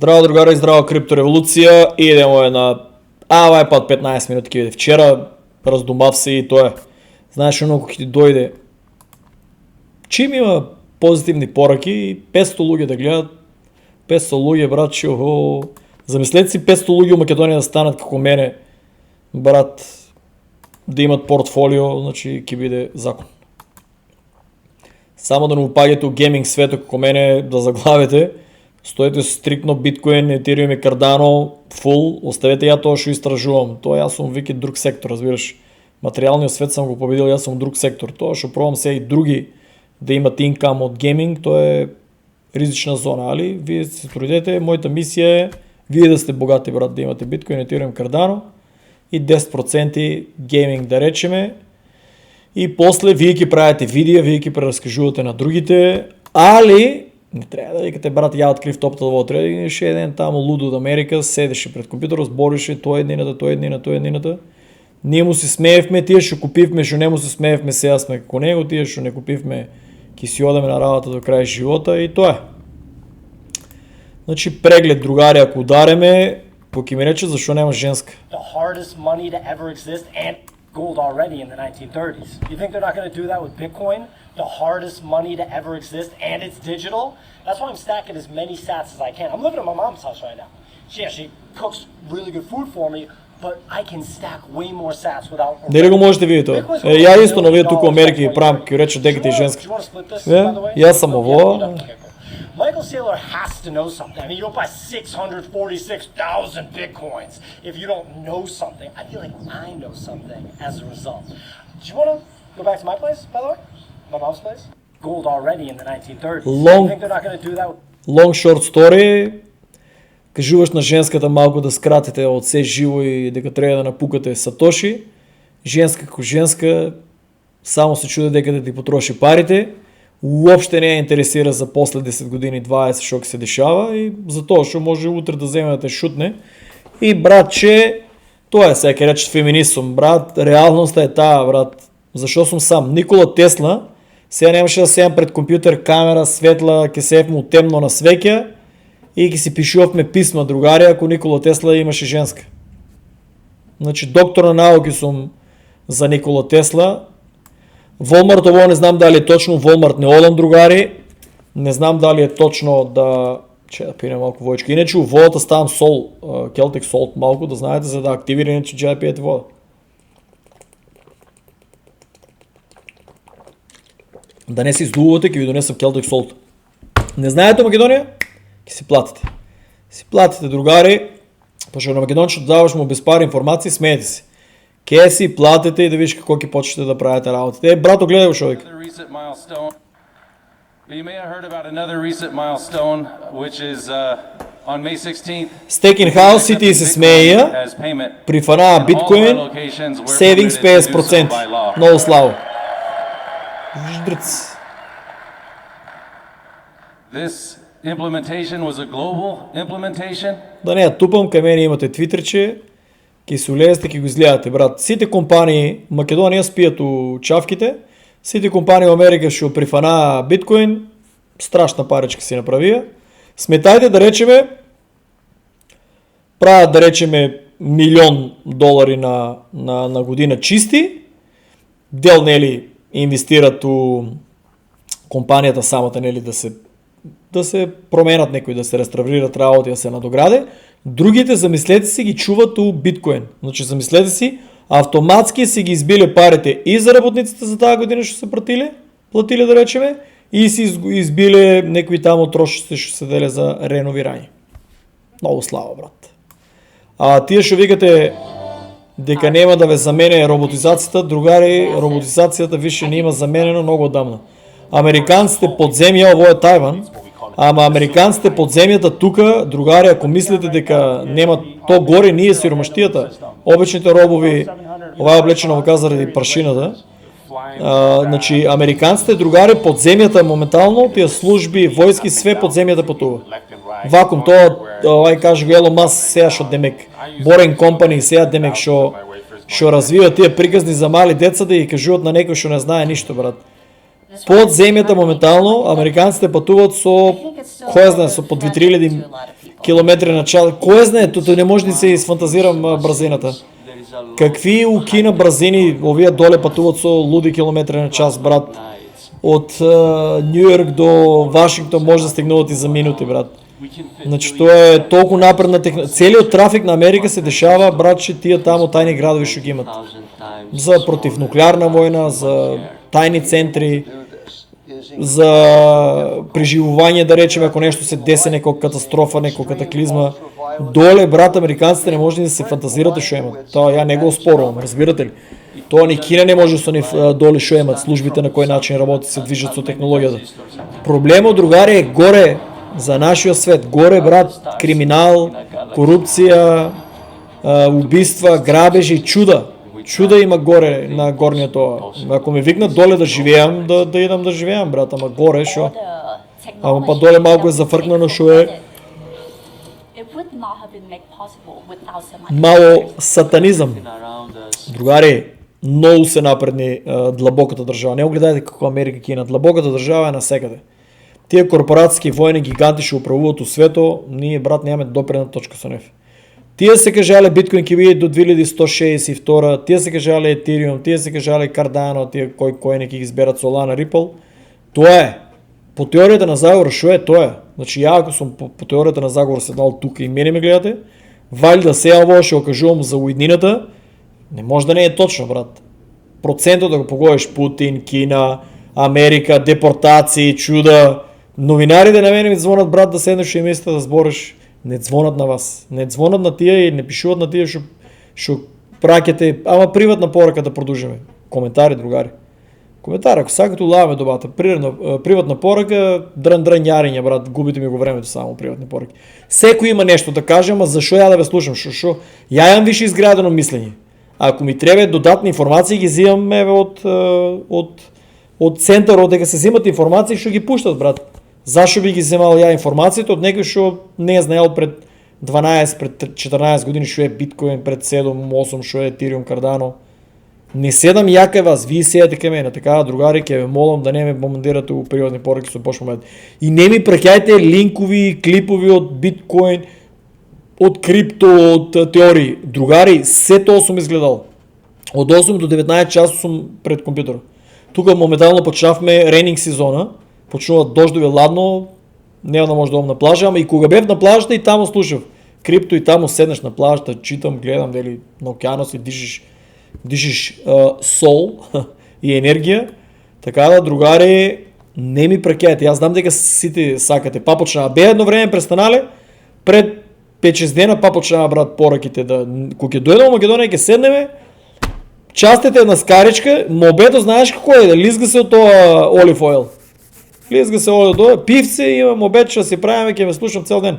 Здраво другари, здраво криптореволуција, идемо на овај пат 15 минути ќе биде. Вчера раздумав се и тоа е. Знаеш оно кога ќе ти дојде чим има позитивни пораки и 500 луѓе да гледат, 500 луѓе брат, замислете си 500 луѓе у Македонија да станат како мене, брат, да имат портфолио, значи ќе биде закон. Само да не упаѓате у гейминг светот како мене, да заглавите, стоите стрикно биткоин, етериум и кардано, фул, оставете ја тоа што истражувам. Тоа јас сум веќе друг сектор, разбираш. Материјалниот свет сам го победил, јас сум друг сектор. Тоа што пробам се и други да имат инкам од гейминг, тоа е ризична зона, али вие се трудете, мојата мисија е вие да сте богати брат, да имате биткоин, етериум, кардано и 10% гейминг да речеме. И после вие ќе правите видеа, вие ќе прераскажувате на другите, али не треба да викате брат, ја открив топтата во трейдинг, ше еден таму луд од Америка, седеше пред компјутерот, зборише тоа еднината. Ние му се смеевме, тие што купивме, што не му се смеевме, сега сме како него, тие што не купивме, ќе си одеме на работа до крај живота и тоа е. Значи преглед другари, ако удареме, ќе ми рече зашо нема женска. Gold already in the 1930s. You think they're not going to do that with Bitcoin? The hardest money to ever exist, and it's digital? That's why I'm stacking as many sats as I can. I'm living at my mom's house right now. She actually cooks really good food for me, but I can stack way more sats without... Дали го можете видите тоа? Ја исто на вие туку Америка и правам, ќе рече деките и женска. Јас сам ово. Michael Saylor has to know something. I mean, you don't buy 646,000 Bitcoins if you don't know something. I feel like I know something as a result. Do you want to go back to my place, by the way? My mom's place? Gold already in the 1930s. You think they're not going to do that? Long short story. Кажуваш на женската малко да скратите од се живо и дека треба да напукате сатоши. Женска како женска само се чуде дека да ти потроши парите. Уопште не ја интересира за после 10 години, 20 што ќе се дешава и за тоа што може утре да земе да те шутне. И братче, тоа е сега ќе речеш феминист сум, брат, реалноста е таа, брат. Зашо сум сам? Никола Тесла, сега немаше да седам пред компјутер, камера, светла, ќе седам темно на свеќа и ќе си пишувавме писма другари ако Никола Тесла имаше женска. Значи доктор на науки сум за Никола Тесла. Волмарт, ово не знам дали е точно, Волмарт не одам другари, не знам дали е точно да... Че да пине малку војчка. Иначе у водата ставам сол, Celtic Salt малку, да знаете, за да активира, иначе ќе да пиете вода. Да не се издувате, ќе ви донесам Celtic Salt. Не знаете Македонија? Ќе си платите. Си платите другари, пошто на македончето даваш му без пари информации, смеете се. Ке си платите и да видиш како ќе почнете да правите работите. Брато, гледај го човек. Staking House сите се смеја, прифанаа биткоин, savings 50%. Много славо. Ждрц. This implementation was a global implementation. Да не ја тупам, кај мене имате твитерче. Ке се улезете, ке го изгледате, брат. Сите компании, Македонија спијат у чавките, сите компании во Америка што прифанаа биткоин, страшна паричка си направија. Сметајте да речеме, прават да речеме $1,000,000 на година чисти, дел нели инвестират у компанијата самата нели да се променат некои, да се реставрират работи, да се надограде. Другите, замислете си, ги чуват у биткоин. Значи, замислете си, автоматски си ги избиле парите и за работниците за таа година што се платиле да речеме, и си избиле некои таму трошици што се деле за реновирање. Много слава, брат. А тие што викате дека нема да ве замене роботизацијата, другари, роботизацијата више не има заменено многу одамна. Американците под земја, ово е Тајван, ама американците под земјата тука, другари, ако мислите дека нема то горе, ние сиромаштијата, обичните робови, ова е облечено во заради прашината, значи американците, другари, под земјата моментално, тие служби, војски, све под земјата потува. Вакуум, тоа, овај каже го Елон Маск, сега што демек, Boring Company, сега демек што развива тие приказни за мали деца да ги кажуваат на некој што не знае ништо, брат. Под земјата моментално американците патуваат со која знае со по 2-3 километри на час. Кој знае, тоа не може да се изфантазирам брзината. Какви у Кина брзини, овие доле патуваат со луди километри на час, брат. Од Нью Йорк до Вашингтон може да стигнуваат и за минути, брат. Значи тоа е толку напредна технологија. Целиот трафик на Америка се дешава, брат, че тие таму тајни градови што ги имат. За противнуклеарна војна, за тајни центри, за преживување, да речеме, ако нешто се десе, некоја катастрофа, некоја катаклизма. Доле, брат, американците не може да се фантазирате што имат. Тоа ја не го оспорувам, разбирате ли? Тоа ни Кина не може со нив доле што имат, службите на кој начин работи, се движат со технологијата. Проблемот, другари, е горе за нашиот свет. Горе, брат, криминал, корупција, убиства, грабежи, чуда. Чуда има горе на горниот тоа. Ако ме викнат доле да живеам, да идам да живеам, брат, ама горе шо? Ама па доле малку е зафркнано шо е. Мало сатанизам. Другари, многу се напредни длабоката држава. Не го гледајте како Америка, Кина. Длабоката држава е насекаде. Тие корпорацијски војни гиганти што управуваат у свето, ние, брат, немаме допрена точка со нив. Тие се кажале биткоин ќе биде до 2162, тие се кажале Ethereum, тие се кажале Cardano, тие кои не ќе ги изберат Solana, Ripple. Тоа е. По теоријата на заговор, што е тоа е? Значи, ја ако сум по теоријата на заговор седнал тука и мене ме гледате, валјда сега ово што кажувам за уеднината, не може да не е точно, брат. Процентот да го погодиш Путин, Кина, Америка, депортации, чуда, новинарите на мене ми звонат, брат, да седнеш и мислите да збориш. Не звонат на вас. Не звонат на тие и не пишуват на тие што праќате, ама приватна порака да продолжиме. Коментари, другари. Коментар, ако сакате улаваме добата, приватна порака, дран јариња, брат, губите ми го времето само приватни пораки. Секој има нешто да каже, ама зашо ја да ве слушам, шо? Ја имам више изградено мислење. Ако ми треба додатни информации, ги зимам еве од центарот дека се земат информации што ги пуштат, брат. Зашо би ги земал ја информацијата од некој што не е знаел пред 12, пред 14 години што е биткоин, пред 7, 8 што е Ethereum, Cardano. Не седам ја кај вас, вие седате кај мене, така другари, ќе ве молам да не ме бомбардирате у приватни пораки со почнуваат. И не ми праќајте линкови, клипови од биткоин, од крипто, од теории. Другари, се тоа сум изгледал. Од 8 до 19 часот сум пред компјутерот. Тука моментално почнавме ренинг сезона, почнуваат дождови, ладно, нема да може да одам на плажа, ама и кога бев на плажата и таму слушав крипто и таму седнеш на плажата, читам, гледам дали на океанот и дишиш сол и енергија. Така да, другари, не ми праќајте. Јас знам дека сите сакате. Па почнаа. Бе едно време престанале, пред 5-6 дена па почнаа, брат, пораките да кога ќе дојдеме во Македонија ќе седнеме. Частете една скаричка, мобето знаеш како е, лизга се од тоа олив ойл. Лизга се од тоа, пивце, имам обед што си правиме, ќе ве слушам цел ден.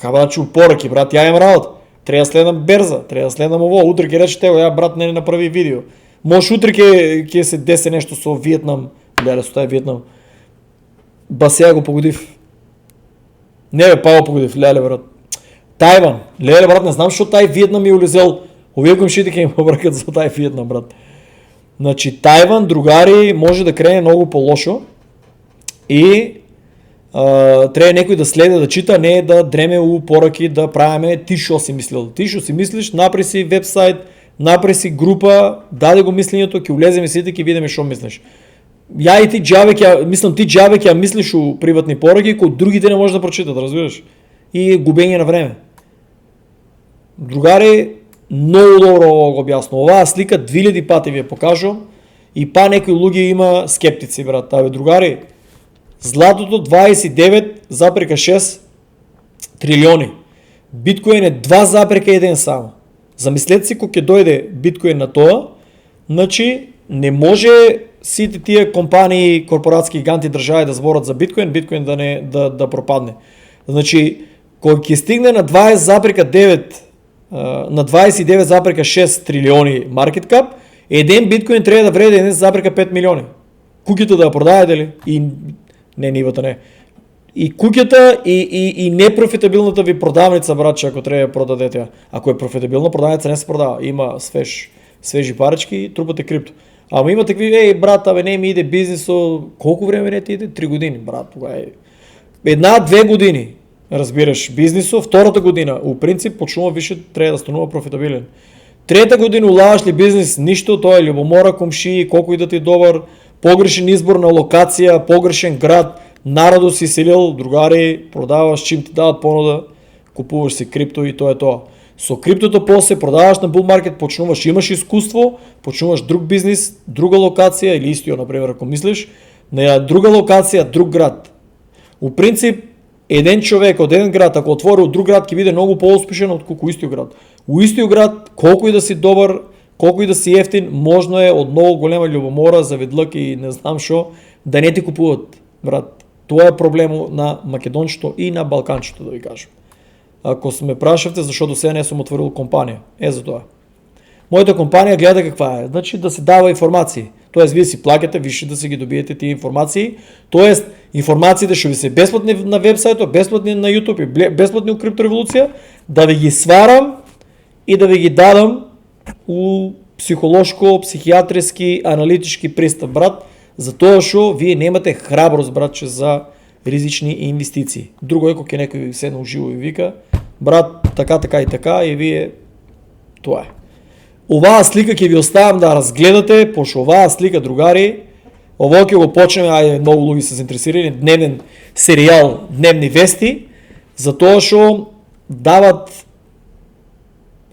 Кабачу пораки, брат, ја имам работа. Треба да следам берза, треба да следам ово, утре ќе рече него, ја брат не направи видео. Може утре ќе се десе нешто со Виетнам, леле со тај Виетнам. Ба сега го погодив. Не бе, па го погодив, леле брат. Тајван, леле брат, не знам што тај Виетнам ми улезел. Овие комшите ќе ми побркат за тај Виетнам, брат. Значи, Тајван, другари, може да крене многу по-лошо и треба некој да следи, да чита, не да дреме у пораки, да правиме ти шо си мислил. Ти шо си мислиш, напри си вебсайт, напри си група, даде го мислењето, ќе улеземе сите, ќе видиме шо мислиш. Ја и ти џабе ти џабе ќе мислиш у приватни пораки, кои другите не може да прочитат, разбираш? И губење на време. Другари, многу добро го објаснува. Оваа слика 2000 пати ви ја покажувам и па некои луѓе има скептици, брат. Абе, другари, златото 29,6 трилиони. Биткоин е 2,1 само. Замислете си кога ќе дојде биткоин на тоа, значи не може сите тие компании, корпоратски гиганти држави да зборат за биткоин да пропадне. Значи, кога ќе стигне на 29,6 трилиони маркет кап, еден биткоин треба да вреди 1,5 милиони. Куќата да ја продаде ли? И не нивото не. И куќата и непрофитабилната ви продавница, братче, ако треба да продадете ја. Ако е профитабилна продавница, не се продава. Има свежи парички и трупате крипто. Ама има такви, брат, абе не ми иде бизнисо, колку време не ти иде? 3 години, брат, тога е. 1-2 години. разбираш, бизнисот, втората година, у принцип, почнува више, треба да станува профитабилен. Трета година улагаш ли бизнис, ништо, тоа е љубомора, комшии, колку и да ти добар, погрешен избор на локација, погрешен град, народот си селил, другари, продаваш чим ти дават понуда, купуваш си крипто и тоа е тоа. Со криптото после продаваш на bull market, почнуваш, имаш искуство, почнуваш друг бизнис, друга локација или истиот, например, ако мислиш, на друга локација, друг град. У принцип, еден човек од еден град, ако отвори од друг град, ќе биде многу поуспешен од колку истиот град. У истиот град, колку и да си добар, колку и да си ефтин, можно е од многу голема љубомора, завидлак и не знам шо, да не ти купуват, брат. Тоа е проблем на македончето и на балканчето, да ви кажам. Ако ме прашавте зашто до сега не сум отворил компанија, за тоа. Мојата компанија гледа каква е, значи да се дава информации. Тоест вие си плаќате више да се ги добиете тие информации, тоест информациите што ви се бесплатни на вебсајтот, бесплатни на YouTube, бесплатни у Криптореволуција, да ви ги сварам и да ви ги дадам у психолошко, психијатриски, аналитички пристап, брат, за тоа што вие немате храброст, братче, за ризични инвестиции. Друго е кога ќе некој седне уживо и вика, брат, така и вие тоа е. Оваа слика ќе ви оставам да разгледате, пошто оваа слика, другари, ово ќе го почнеме, ајде, многу луѓе се заинтересирани, дневен серијал, дневни вести, затоа што дават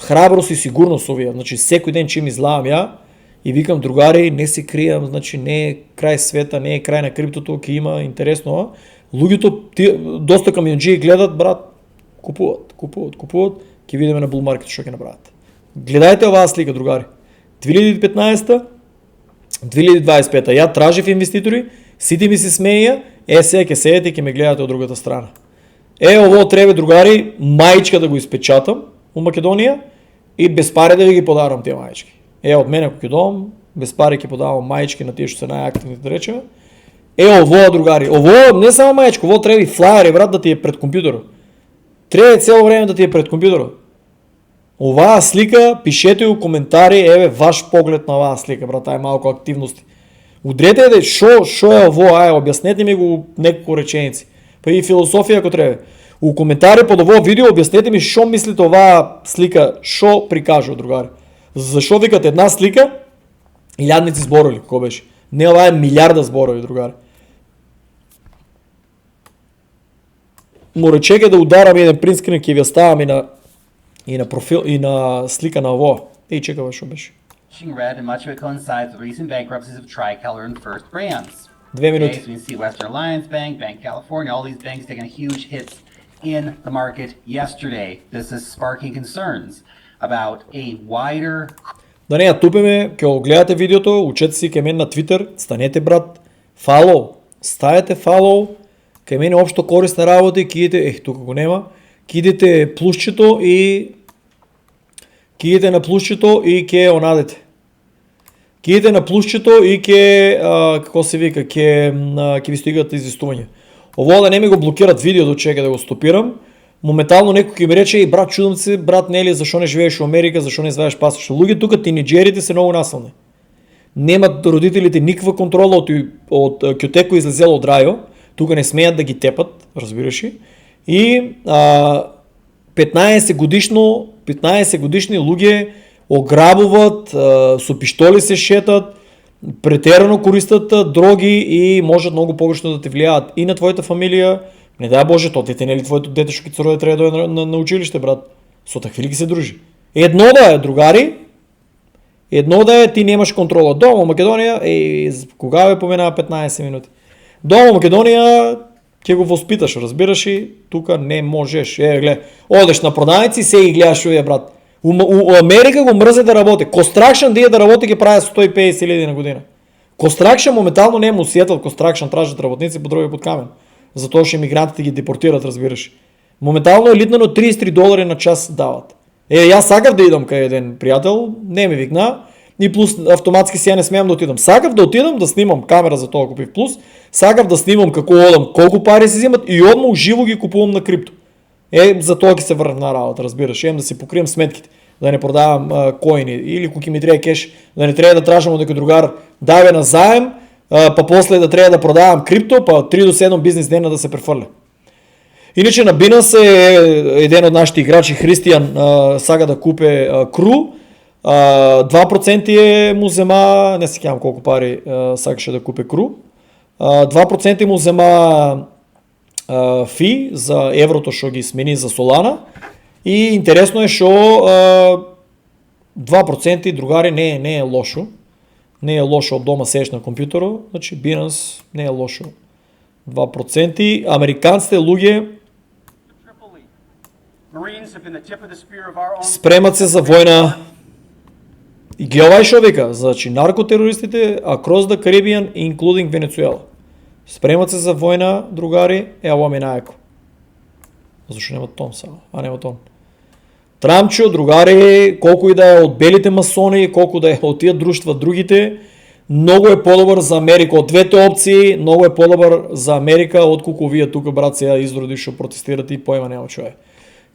храброст и сигурност овие. Значи секој ден чим излавам ја и викам, другари, не се кријам, значи не е крај света, не е крај на криптото, ќе има интересно. Луѓето, доста камионџии гледат, брат, купуват, ќе видиме на bull market што ќе направат. Гледајте оваа слика, другари. 2015, 2025, ја тражив инвеститори, сите ми се смеја, сега ќе седете и ќе ме гледате од другата страна. Ово треба, другари, маичка да го испечатам у Македонија и без пари да ви ги подарам тие маички. Од мене ако ќе доам, без пари ќе подавам маички на тие што се најактивни, да речеме. Ово, другари, ово не само маичка, ово треба и флаери, брат, да ти е пред компјутерот. Треба цело време да ти е пред компјутерот. Оваа слика, пишете у коментари, ваш поглед на оваа слика, брат, ај малку активности. Удрете шо е ово, објаснете ми го неколку реченици. Па и философија ако треба. У коментари под ово видео објаснете ми шо мислите оваа слика, шо прикажува, другари. Зашо викате една слика, илјадници зборови, како беше? Не, ова е милиарда зборови, другари. Море чека да ударам еден принтскрин, ќе ви оставам и на профил и на слика на ово. Чекава што беше. Red and much of it coincides with recent bankruptcies of Tricolor and First Brands. 2 минути. So you see Western Alliance Bank, Bank California, all these banks taking huge hits in the market yesterday. This is sparking concerns about a wider. Да не ја тупеме, ќе го гледате видеото, учете си кај мен на Twitter, станете брат, фалоу, ставете фалоу, кај мене општо корисна работа, ки идете, тука го нема, ки идете плюсчето и ки идете на плюсчето и ке онадете. Ки идете на плюсчето и ке, како се вика, ке ви стигат известување. Ово да не ми го блокират видеото, чека да го стопирам, моментално некој ќе ми рече, и брат, чудам се, брат, нели, зашо не живееш во Америка, зашо не знаеш пасош. Луѓе тука, тинеџерите се многу насилни. Немат родителите никаква контрола од ќотеко излезело од рајо, тука не смеат да ги тепат, разбираш ли? И 15 годишни луѓе ограбуваат, со пиштоли се шетат, претерано користат дроги и можат многу погрешно да те влијаат и на твојата фамилија. Не дај Боже, тоа дете нели твоето дете што ќе се роди треба да на училиште, брат. Со такви ли се дружи? Едно да е, другари, едно да е, ти немаш контрола. Дома во Македонија, кога ве поменаа 15 минути. Дома во Македонија ќе го воспиташ, разбираш и тука не можеш. Гледа, одеш на продавници, се ги гледаш овие, брат. У Америка го мрзе да работи. Construction да да работи ги прави 150.000 на година. Construction моментално не е му Сиетл, Construction тражат работници по дроби под камен. Затоа што емигрантите ги депортират, разбираш. Моментално е литнано $33 на час дават. Јас сакав да идам кај еден пријател, не ми викна, и плюс автоматски сега не смеам да отидам. Сакав да отидам да снимам, камера за тоа купив плюс, сакав да снимам како одам, колку пари се земат и одма уживо ги купувам на крипто. За тоа ќе се врнам на работа, разбираш, да се покрием сметките, да не продавам коини или кога ми треба кеш, да не треба да тражам од некој другар даве на заем, па после да треба да продавам крипто, па 3 до 7 бизнес дена да се префрля. Иначе на Binance е еден од нашите играчи Христијан сага да купе Кру. 2% му зема, не се сеќавам колку пари сакаше да купе Кру. 2% му зема фи за еврото што ги смени за Солана. И интересно е што 2% другари не е лошо. Не е лошо од дома седиш на компјутерот, значи Binance не е лошо. 2%. Американците луѓе спремат се за војна. И гледај шо вика, значи наркотерористите across the Caribbean including Venezuela. Спремат се за војна, другари, ево ми најако. Зашо нема тон сега, нема тон. Трамчо, другари, колку и да е од белите масони, колку да е од тие друштва другите, многу е подобар за Америка од двете опции, многу е подобар за Америка отколку вие тука брат сега изроди што протестирате и поема нема човек.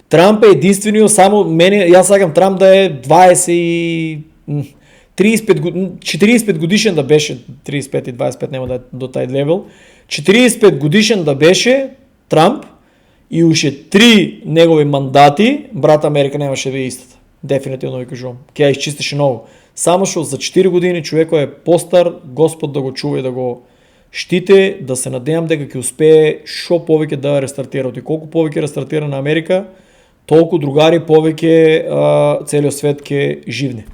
Трамп е единствениот, само мене, јас сакам Трамп да е 45 годишен да беше, 35 и 25 нема да е до тај левел, 45 годишен да беше Трамп и уште 3 негови мандати, брат Америка немаше да е истата. Дефинитивно ви кажувам. Ќе ја изчистеше ново. Само што за 4 години човекот е постар, Господ да го чува и да го штите, да се надевам дека ќе успее што повеќе да рестартира. И колку повеќе рестартира на Америка, толку другари повеќе целиот свет ќе живне.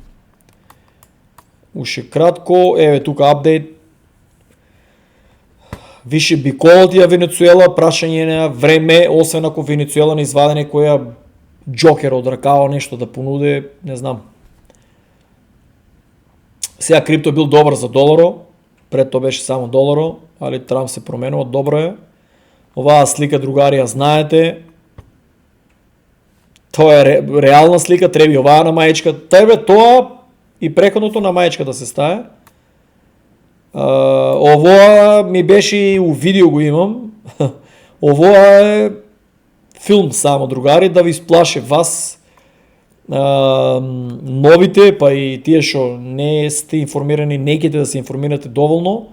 Уште кратко, еве тука апдейт. Више биколот ја Венецуела, прашање на време, освен ако Венецуела не изваде некоја джокер од ракао, нешто да понуде, не знам. Сега крипто бил добар за доларо, пред тоа беше само доларо, али Трамп се променува, добро е. Оваа слика, другари, ја знаете. Тоа е реална слика, треба оваа на маечка. Тебе тоа и преходното на маечка да се стае. Овоа ми беше и у видео го имам. Овоа е филм само, другари, да ви сплаше вас, новите, па и тие што не сте информирани, не ќете да се информирате доволно.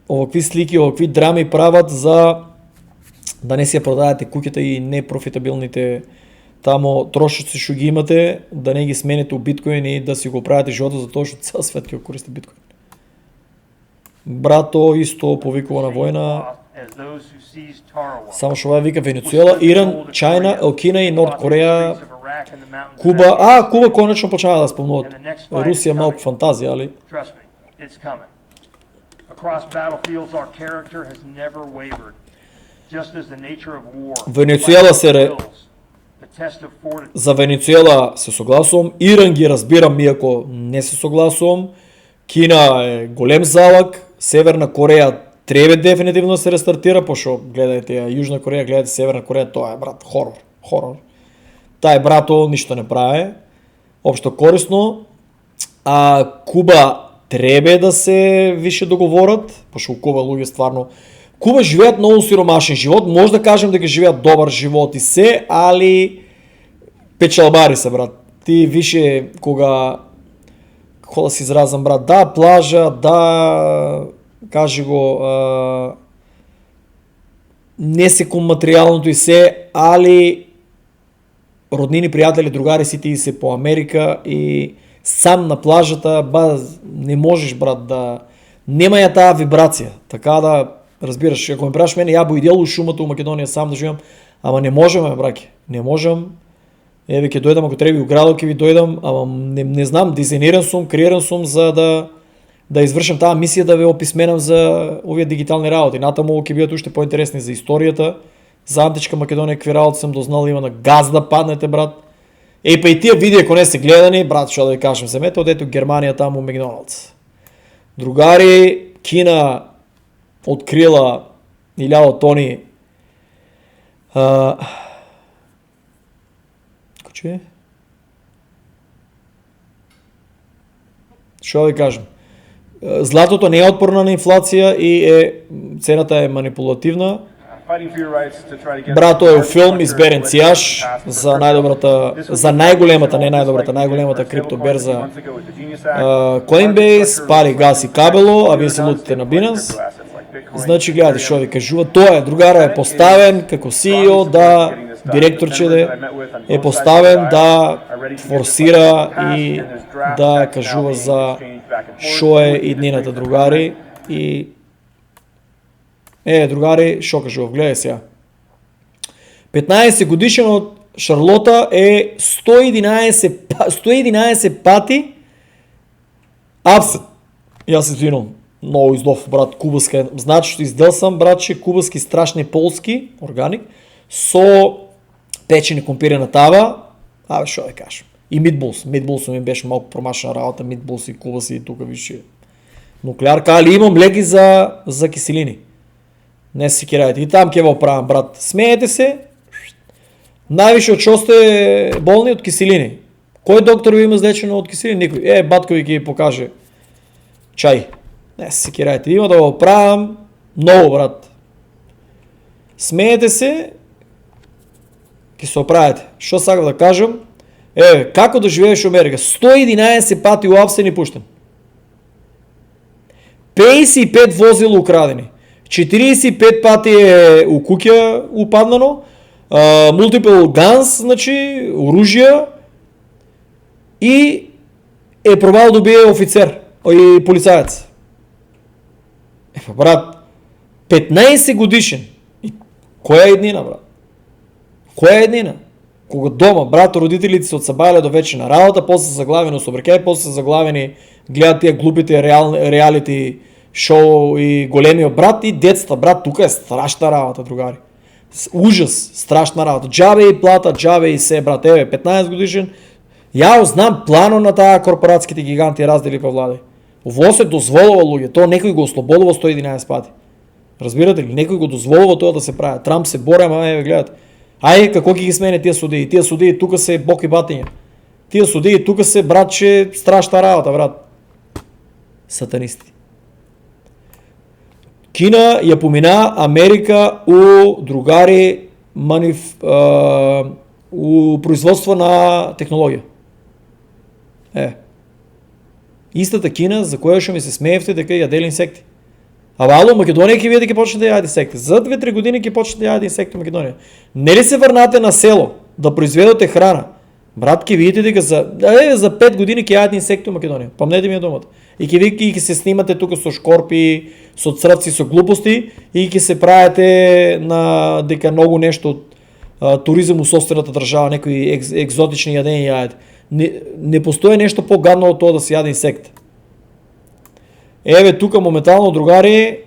Овакви слики, овакви драми прават за да не си ја продадете куќата и непрофитабилните тамо трошоци што ги имате, да не ги смените у биткоин и да си го правите животот за тоа што цел свет ќе го користи биткоин. Брато исто повикува на војна. Само што ова вика Венецуела, Иран, Чајна, Елкина и Норд Кореја, Куба. Куба конечно почнаа да спомнуваат. Русија малку фантазија, али Венецуела за Венецуела се согласувам, Иран ги разбирам иако не се согласувам, Кина е голем залак, Северна Кореја треба дефинитивно да се рестартира, пошто гледајте ја Јужна Кореја, гледајте Северна Кореја, тоа е брат хорор. Тај брато ништо не прави, општо корисно, а Куба треба да се више договорат, пошто Куба луѓе стварно Куба живеат многу сиромашен живот, може да кажем дека живеат добар живот и се, али печалбари се, брат. Ти више кога да се изразам, брат, да плажа, да кажи го не се кон материјалното и се, али роднини, пријатели, другари си ти се по Америка и сам на плажата, не можеш, брат, да нема ја таа вибрација, така да разбираш, ако ме прашаш мене, ја би идел у шумата у Македонија сам да живеам, ама не можеме, браке, не можам. Еве ќе дојдам, ако треба и у градот ќе ви дојдам, ама не знам, дизајниран сум, креиран сум за да извршам таа мисија да ве описменам за овие дигитални работи. Натаму ќе бидат уште поинтересни за историјата, за античка Македонија, какви работи сам дознал, има на газ да паднете, брат. Па и тие видеа ако не се гледани, брат, што да ви кажам, земете одете у Германија таму у Макдоналдс. Другари, Кина открила 1000 тони Што да ви кажам? Златото не е отпорно на инфлација и цената е манипулативна. Брато е у филм изберен цијаш за најголемата, не најдобрата, најголемата криптоберза Coinbase, пали газ и кабело, а вие се лутите на Binance. Значи гледате што ви кажува, тоа е, другара е поставен како CEO да, директорче е поставен да форсира и да кажува за што е иднината, другари. И другари, што кажува, гледај сега. 15 годишен од Шарлота е 111 пати апсет. Јас се извинувам, много издов, брат, кубаска, значи што издел сам, братче, кубаски страшни полски, органик, со печени компири на тава, што да кажам. И митбулс ми беше малку промашена работа, митбулс и кубаси и тука више. Нуклеарка, али имам леки за киселини. Не се кирајте. И там ќе во правам, брат. Смеете се, највише од што сте болни од киселини. Кој доктор ви има излечено од киселини? Никој. Батко ви ќе покаже чај. Не се кирајте. Има да го правам многу, брат. Смеете се, ќе се оправите. Што сакам да кажам? Како да живееш во Америка? 111 пати уапсен и пуштен. 55 возила украдени. 45 пати е у куќа упаднано. Multiple guns, значи, оружја. И е пробал да убие офицер и полицаец. Брат, 15 годишен. И која е еднина, брат? Која е еднина? Кога дома, брат, родителите се одсабајале до вече на работа, после се заглавени со бркеј, после се заглавени гледат тие глупите реалити шоу и големиот брат и детства, брат, тука е страшна работа, другари. Ужас, страшна работа. Джабе и плата, джабе и се, брат. 15 годишен. Ја знам плано на таа корпоратските гиганти раздели па влади. Ово се дозволува, луѓе, тоа некој го ослободува 111 пати. Разбирате ли? Некој го дозволува тоа да се прави. Трамп се бори, ама гледате. Ајде, како ќе ги смене тие судии? Тие судии тука се бок и батиња. Тие судии тука се, братче, страшна работа, брат. Сатанисти. Кина ја помина Америка у другари у производство на технологија. Истата Кина за која што ми се смеевте дека јадели инсекти. Ало, Македонија ќе видите ќе почне да јаде инсекти. За 2-3 години ќе почне да јаде инсекти во Македонија. Нели се врнате на село да произведете храна? Брат, ќе видите дека за 5 години ќе јадете инсекти во Македонија. Памнете ми ја думата. И ќе се снимате тука со шкорпи, со црвци, со глупости и ќе се правите на дека многу нешто туризам у сопствената држава, некои екзотични јадења јадете. Не постои нешто погадно од тоа да се јаде инсект. Тука моментално, другари,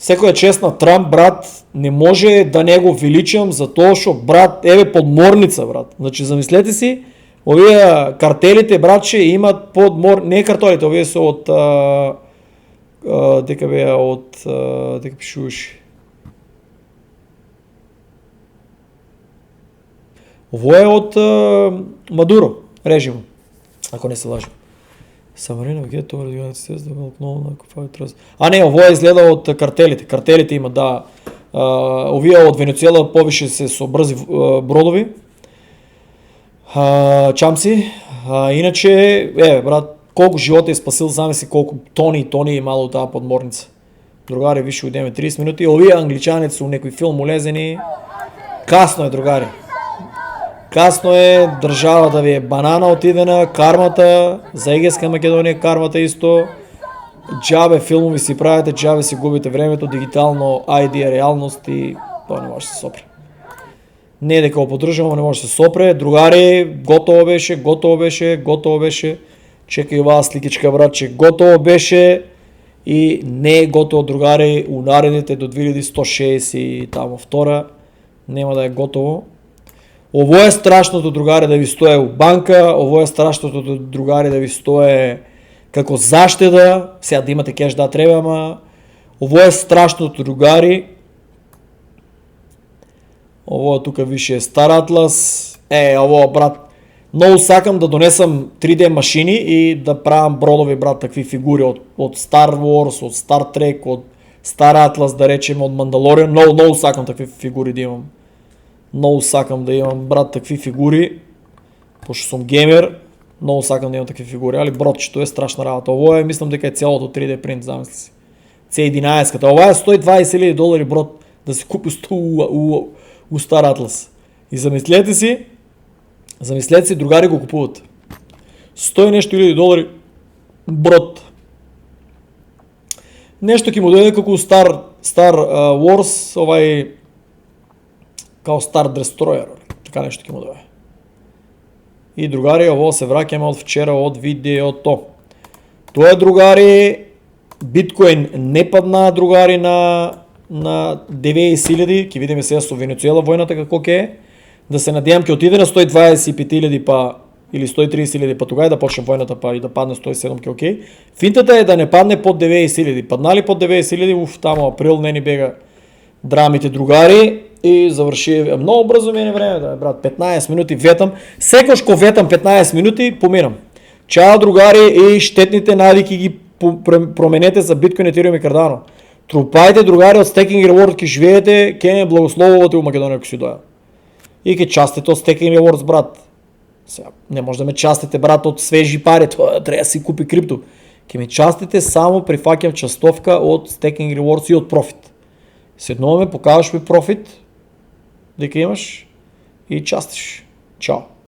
секоја чест на Трамп, брат, не може да не го величам за тоа што, брат, подморница, брат. Значи, замислете си, овие картелите, братче, имат не картелите, овие се од дека пишуваше. Ово е од Мадуро режимот, ако не се лажам. Самарина get over the United States developed known like не, ово е изгледа од картелите. Картелите имат, да. Овие од Венецуела повише се со брзи бродови. Чамси. Иначе, брат, колку живота е спасил, замисли колку тони е имало таа подморница. Другари, више ујдеме 30 минути. Овие англичаните се у некој филм улезени. Касно е, другари. Касно е, државата ви е банана отидена, кармата, за Егејска Македонија кармата исто. Джабе филмови си правите, джабе си губите времето, дигитално ID реалност и тоа не може да се сопре. Не дека го поддржувам, не може да се сопре. Другари, готово беше. Чекај оваа сликичка, братче, готово беше и не е готово, другари, у наредните до 2160 и тамо втора нема да е готово. Ово е страшното, другари, да ви стое у банка, ово е страшното, другари, да ви стое како заштеда, сега да имате кеш, да треба, ама ово е страшното, другари. Ово тука више е Стар Атлас. Ово, брат, многу сакам да донесам 3D машини и да правам бродови, брат, такви фигури од Star Wars, од Star Trek, од Стар Атлас, да речем, од Мандалориан. Многу сакам такви фигури да имам. Многу сакам да имам, брат, такви фигури, пошто сум геймер, многу сакам да имам такви фигури, али бродчето е страшна работа. Ово е, мислам дека е целото 3D принт, замисли си. C11-ката. Това е $120,000 брод да си купиш у Star Atlas. И замислете си, другари го купуват. 100 нещо $1,000 брод. Нещо ки му дойде како Star Wars, као Star Destroyer, така нещо ки му дойде. И другари, ово се вракаме от вчера от видеото. Това е, другари, биткоин не падна, другари, на 90,000, ки видиме сега со Венецуела војната како е. Да се надевам ке отиде на 125,000 па или 130,000 па тогава да почне војната па и да падне 107 ке окей. Финтата е да не падне под 90,000. Паднали под 90,000, тамо април не ни бега драмите, другари, и заврши много брзо мине време, да, брат, 15 минути ветам. Секош ко ветам 15 минути, поминам. Чао, другари, и щетните навики ги променете за биткоин, Ethereum и Cardano. Трупайте, другари, от Staking Reward ки живеете, ке не благословувате у Македония, ако си доја. И ке частите от Staking Rewards, брат. Сега, не може да ме частите, брат, от свежи пари, това трябва да си купи крипто. Ке ме частите само при факям частовка от Staking Rewards и от Profit. Седно ме покажеш ми Profit, дека имаш и частиш. Чао.